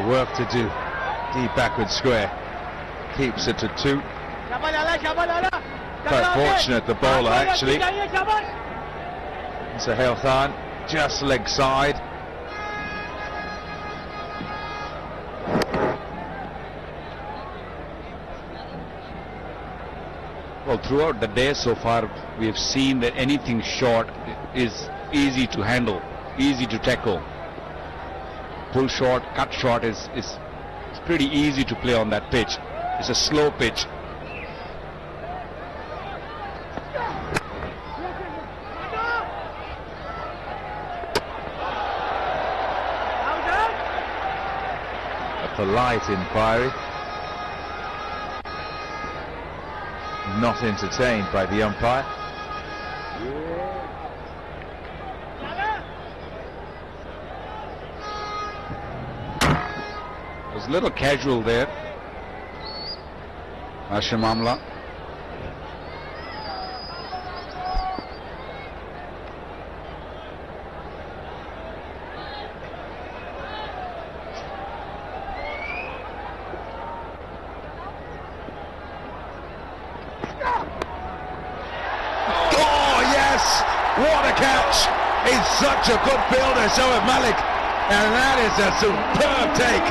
work to do. Deep backward square. Keeps it to 2. Quite fortunate, the bowler actually. Sohail Khan, just leg side. Well, throughout the day so far, we have seen that anything short is easy to handle, easy to tackle. Pull short, cut short is pretty easy to play on that pitch. It's a slow pitch. A polite inquiry. Not entertained by the umpire. Was a little casual there. Hashim Amla. What a catch! He's such a good builder, Shoaib Malik, and that is a superb take.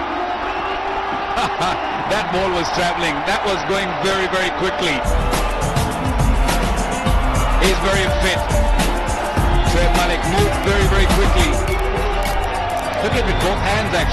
That ball was travelling, that was going very, very quickly. He's very fit. Shoaib Malik moved very, very quickly. Took it with both hands actually.